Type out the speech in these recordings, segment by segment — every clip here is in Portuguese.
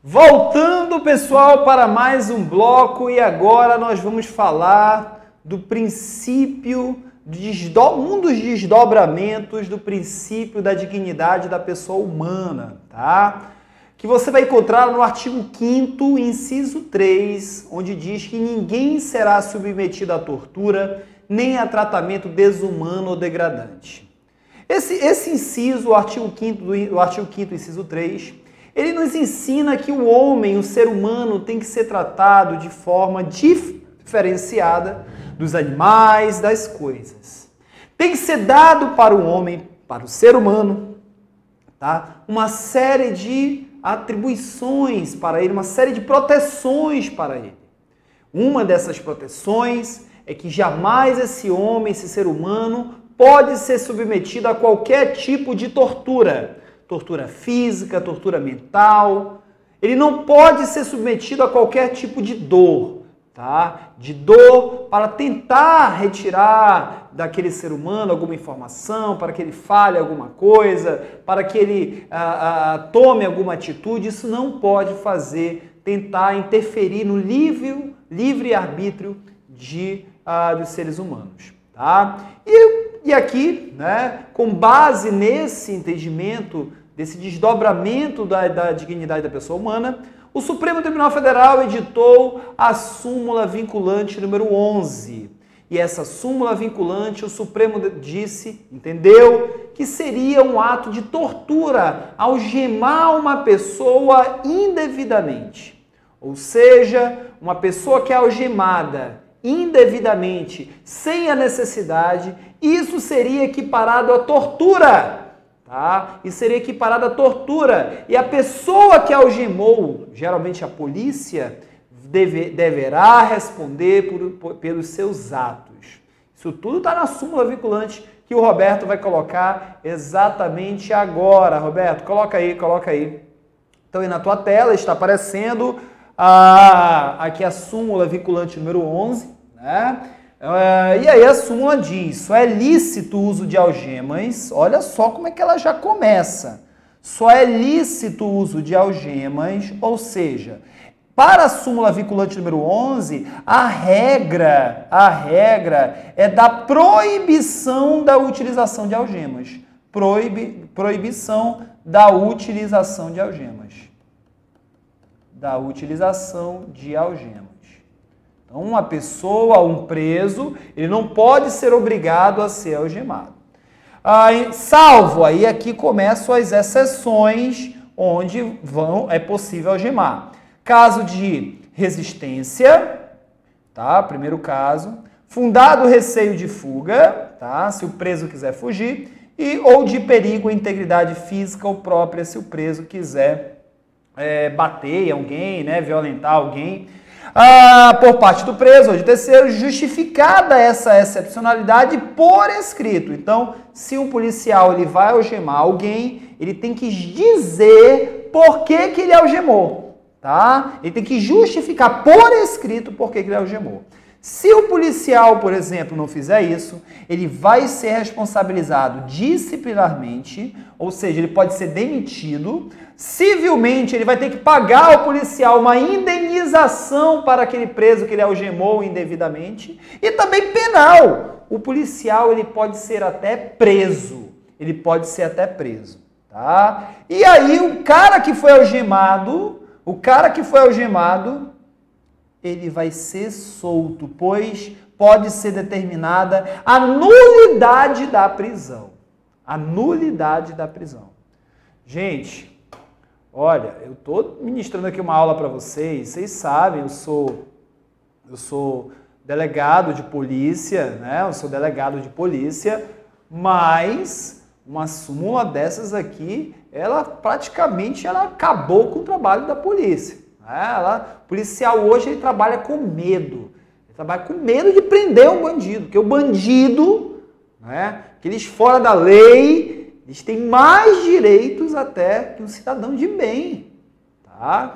Voltando, pessoal, para mais um bloco e agora nós vamos falar do princípio, um dos desdobramentos do princípio da dignidade da pessoa humana, tá? Que você vai encontrar no artigo 5º, inciso 3, onde diz que ninguém será submetido à tortura nem a tratamento desumano ou degradante. Esse inciso, o artigo 5º, inciso 3, ele nos ensina que o homem, o ser humano, tem que ser tratado de forma diferenciada dos animais, das coisas. Tem que ser dado para o homem, para o ser humano, tá? Uma série de atribuições para ele, uma série de proteções para ele. Uma dessas proteções é que jamais esse homem, esse ser humano, pode ser submetido a qualquer tipo de tortura. Tortura física, tortura mental. Ele não pode ser submetido a qualquer tipo de dor, tá? De dor para tentar retirar daquele ser humano alguma informação, para que ele fale alguma coisa, para que ele tome alguma atitude. Isso não pode tentar interferir no livre-arbítrio dos seres humanos, tá? E aqui, né, com base nesse entendimento, desse desdobramento da dignidade da pessoa humana, o Supremo Tribunal Federal editou a súmula vinculante número 11. E essa súmula vinculante, o Supremo entendeu que seria um ato de tortura algemar uma pessoa indevidamente. Ou seja, uma pessoa que é algemada indevidamente, sem a necessidade, isso seria equiparado à tortura, tá? Isso seria equiparado à tortura. E a pessoa que algemou, geralmente a polícia, deverá responder pelos seus atos. Isso tudo está na súmula vinculante que o Roberto vai colocar exatamente agora. Roberto, coloca aí. Então aí na tua tela está aparecendo aqui a súmula vinculante número 11, né? E aí a súmula diz: só é lícito o uso de algemas. Olha só como é que ela já começa. Só é lícito o uso de algemas, ou seja, para a súmula vinculante número 11, a regra é da proibição da utilização de algemas. Proibição da utilização de algemas. Então, uma pessoa, um preso, ele não pode ser obrigado a ser algemado. Salvo, aí aqui começam as exceções onde é possível algemar. Caso de resistência, tá? Primeiro caso. Fundado receio de fuga, tá? Se o preso quiser fugir. Ou de perigo à integridade física ou própria, se o preso quiser bater em alguém, né, violentar alguém, por parte do preso ou de terceiro, justificada essa excepcionalidade por escrito. Então, se um policial ele vai algemar alguém, ele tem que dizer por que ele algemou, tá? Ele tem que justificar por escrito por que ele algemou. Se o policial, por exemplo, não fizer isso, ele vai ser responsabilizado disciplinarmente, ou seja, ele pode ser demitido. Civilmente, ele vai ter que pagar ao policial uma indenização para aquele preso que ele algemou indevidamente. E também penal. O policial ele pode ser até preso. Tá? E aí o cara que foi algemado, ele vai ser solto, pois pode ser determinada a nulidade da prisão. Gente, olha, eu estou ministrando aqui uma aula para vocês sabem, eu sou delegado de polícia, né? Mas uma súmula dessas aqui, ela praticamente acabou com o trabalho da polícia. O policial hoje ele trabalha com medo. Ele trabalha com medo de prender um bandido. Porque o bandido, né, aqueles fora da lei, eles têm mais direitos até que um cidadão de bem. Tá?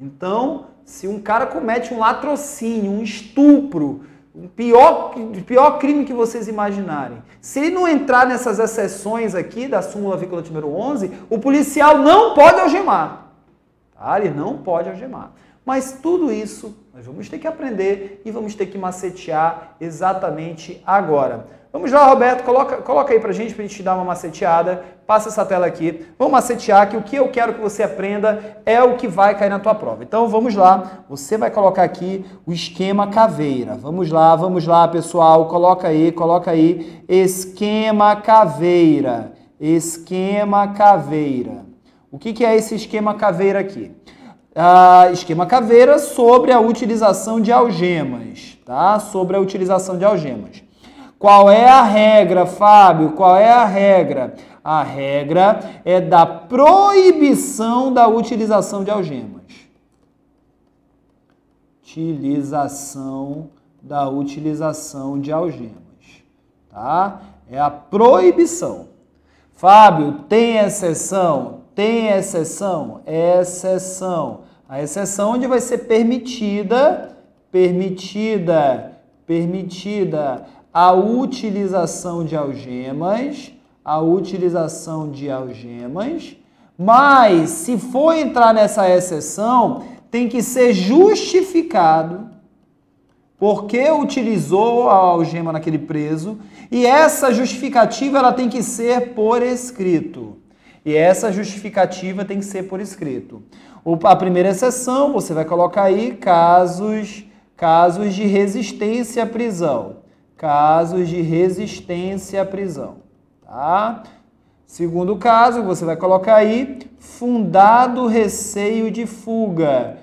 Então, se um cara comete um latrocínio, um estupro, o pior crime que vocês imaginarem, se ele não entrar nessas exceções aqui da súmula vinculante número 11, o policial não pode algemar. Tá? Ele não pode algemar. Mas tudo isso nós vamos ter que aprender e vamos ter que macetear exatamente agora. Vamos lá, Roberto, coloca aí pra gente dar uma maceteada. Passa essa tela aqui. Vamos macetear que o que eu quero que você aprenda é o que vai cair na tua prova. Então vamos lá, você vai colocar aqui o esquema caveira. Vamos lá, pessoal, coloca aí, esquema caveira. Esquema caveira. O que é esse esquema caveira aqui? Esquema caveira sobre a utilização de algemas, tá? Sobre a utilização de algemas. Qual é a regra, Fábio? Qual é a regra? A regra é da proibição da utilização de algemas. Utilização de algemas, tá? É a proibição. Fábio, tem exceção? Tem exceção? Exceção. A exceção onde vai ser permitida a utilização de algemas, mas se for entrar nessa exceção, tem que ser justificado porque utilizou a algema naquele preso, e essa justificativa ela tem que ser por escrito. A primeira exceção, você vai colocar aí casos de resistência à prisão. Tá? Segundo caso, você vai colocar aí fundado receio de fuga.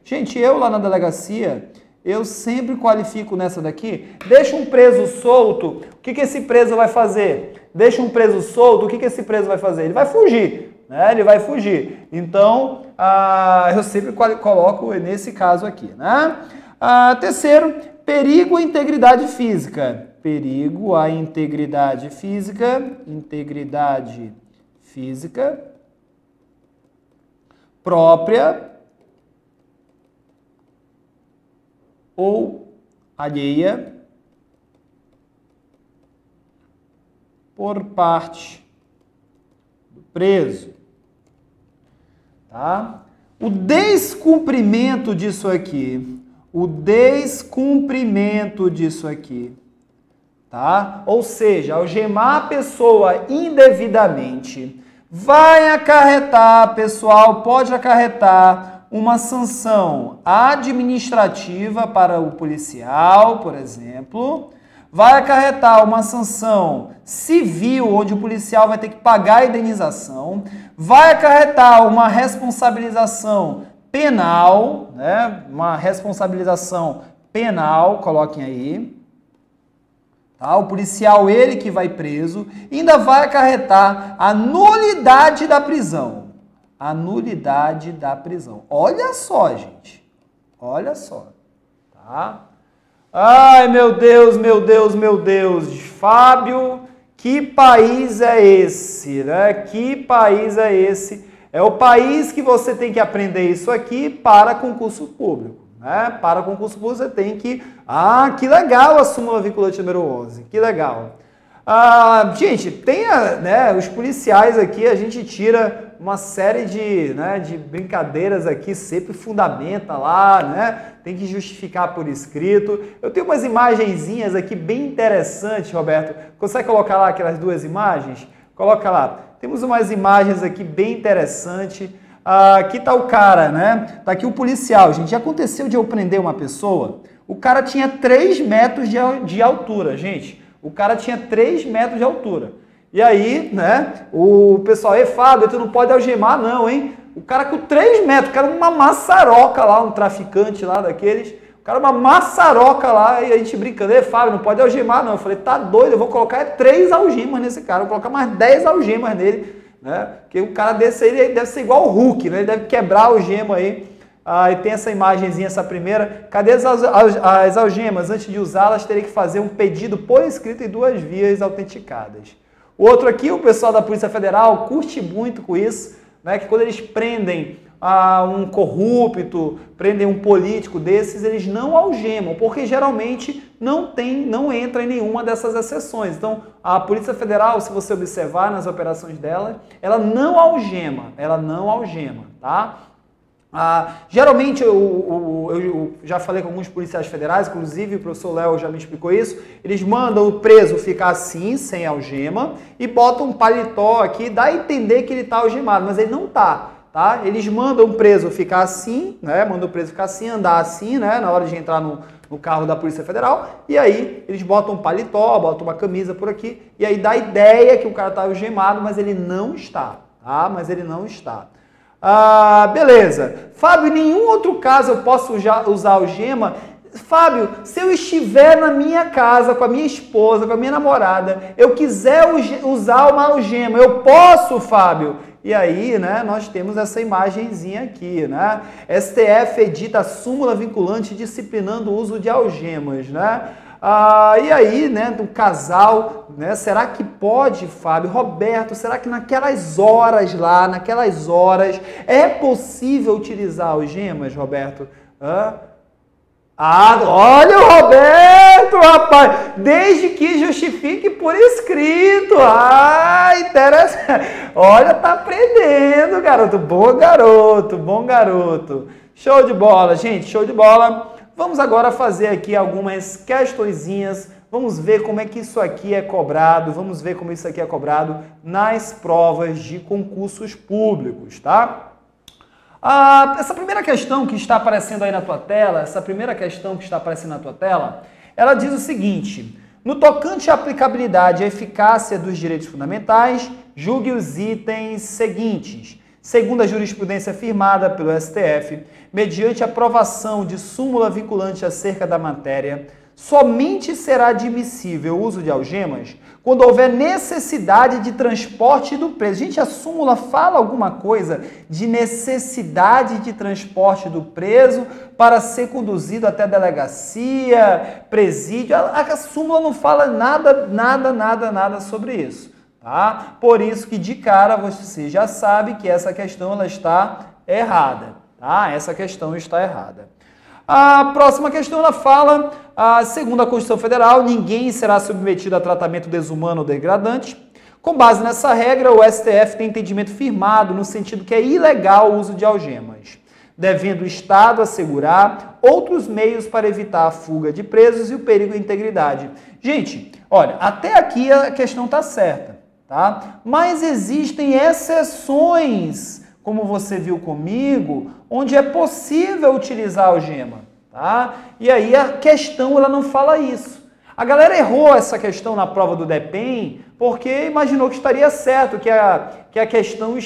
Gente, eu lá na delegacia, eu sempre qualifico nessa daqui. Deixa um preso solto, o que esse preso vai fazer? Ele vai fugir, né? Então, eu sempre coloco nesse caso aqui, né? Terceiro, perigo à integridade física. Integridade física própria ou alheia por parte do preso. Tá? O descumprimento disso aqui, tá? Ou seja, algemar a pessoa indevidamente vai acarretar, pessoal, pode acarretar uma sanção administrativa para o policial, por exemplo, vai acarretar uma sanção civil, onde o policial vai ter que pagar a indenização, vai acarretar uma responsabilização penal, né? Coloquem aí. Tá? O policial, ele que vai preso, ainda vai acarretar a nulidade da prisão. Olha só, gente. Tá? Ai, meu Deus. Fábio, que país é esse, né? É o país que você tem que aprender isso aqui para concurso público. Né? Para concurso público você tem que... que legal a súmula vinculante número 11. Que legal. Gente, tem os policiais aqui, a gente tira uma série de brincadeiras aqui, sempre fundamenta lá, né? Tem que justificar por escrito. Eu tenho umas imagenzinhas aqui bem interessantes, Roberto. Consegue colocar lá aquelas duas imagens? Coloca lá. Temos umas imagens aqui bem interessantes. Aqui tá o cara, né? Tá aqui o policial. Gente, já aconteceu de eu prender uma pessoa, o cara tinha 3 metros de altura, gente. O cara tinha 3 metros de altura. E aí, né, o pessoal, Fábio, tu não pode algemar não, hein? O cara com 3 metros, o cara uma maçaroca lá, um traficante lá daqueles, o cara uma maçaroca lá, e a gente brincando, Fábio, não pode algemar não. Eu falei, tá doido, eu vou colocar 3 algemas nesse cara, vou colocar mais 10 algemas nele. Né? Porque o cara desse aí deve ser igual o Hulk, né? Ele deve quebrar a algema aí. E tem essa imagenzinha, essa primeira. Cadê as algemas? Antes de usá-las, teria que fazer um pedido por escrito em 2 vias autenticadas. O outro aqui, o pessoal da Polícia Federal curte muito com isso, né? Que quando eles prendem um corrupto, prendem um político desses, eles não algemam, porque geralmente não entra em nenhuma dessas exceções. Então, a Polícia Federal, se você observar nas operações dela, ela não algema, tá? Geralmente, eu já falei com alguns policiais federais, inclusive o professor Léo já me explicou isso, eles mandam o preso ficar assim, sem algema, e botam um paletó aqui, dá a entender que ele está algemado, mas ele não está. Tá? Eles mandam o preso ficar assim, né? Mandam o preso ficar assim, andar assim, né? Na hora de entrar no carro da Polícia Federal, e aí eles botam um paletó, botam uma camisa por aqui, e aí dá a ideia que o cara está algemado, mas ele não está, tá? Mas ele não está. Beleza. Fábio, em nenhum outro caso eu posso usar algema? Fábio, se eu estiver na minha casa com a minha esposa, com a minha namorada, eu quiser usar uma algema, eu posso, Fábio? E aí, né, nós temos essa imagenzinha aqui, né? STF edita a súmula vinculante disciplinando o uso de algemas, né? E aí, né, do casal, né, será que pode, Fábio? Roberto, será que naquelas horas é possível utilizar algemas, Roberto? Olha o Roberto, rapaz, desde que justifique por escrito. Interessante. Olha, tá aprendendo, garoto. Bom garoto. Show de bola, gente, show de bola. Vamos agora fazer aqui algumas questõezinhas. Vamos ver como é que isso aqui é cobrado. Nas provas de concursos públicos, tá? Essa primeira questão que está aparecendo aí na tua tela, ela diz o seguinte: no tocante à aplicabilidade e eficácia dos direitos fundamentais, julgue os itens seguintes. Segundo a jurisprudência firmada pelo STF, mediante aprovação de súmula vinculante acerca da matéria, somente será admissível o uso de algemas quando houver necessidade de transporte do preso. Gente, a súmula fala alguma coisa de necessidade de transporte do preso para ser conduzido até delegacia, presídio. A súmula não fala nada sobre isso, tá? Por isso que de cara você já sabe que essa questão ela está errada, tá? Essa questão está errada. A próxima questão, ela fala, segundo a Constituição Federal, ninguém será submetido a tratamento desumano ou degradante. Com base nessa regra, o STF tem entendimento firmado no sentido que é ilegal o uso de algemas, devendo o Estado assegurar outros meios para evitar a fuga de presos e o perigo à integridade. Gente, olha, até aqui a questão está certa, tá? Mas existem exceções, como você viu comigo, onde é possível utilizar a algema, tá? E aí a questão ela não fala isso. A galera errou essa questão na prova do DEPEN porque imaginou que estaria certo, que a questão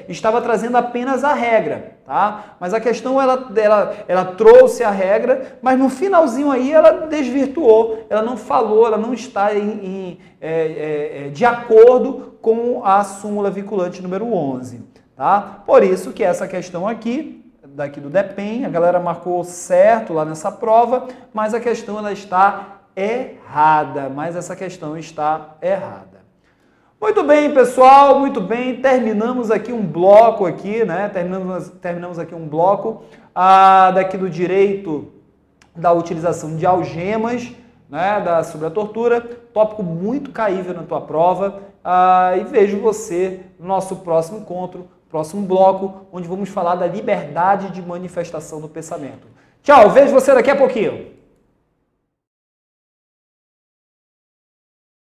estava trazendo apenas a regra, tá? Mas a questão ela trouxe a regra, mas no finalzinho aí ela desvirtuou, ela não falou, ela não está de acordo com a súmula vinculante número 11. Tá? Por isso que essa questão aqui, daqui do DEPEN, a galera marcou certo lá nessa prova, mas a questão ela está errada, Muito bem, pessoal, muito bem, terminamos aqui um bloco aqui, né? Terminamos aqui um bloco daqui do direito da utilização de algemas, né? Sobre a tortura, tópico muito caível na tua prova, e vejo você no nosso próximo encontro, próximo bloco, onde vamos falar da liberdade de manifestação do pensamento. Tchau, vejo você daqui a pouquinho.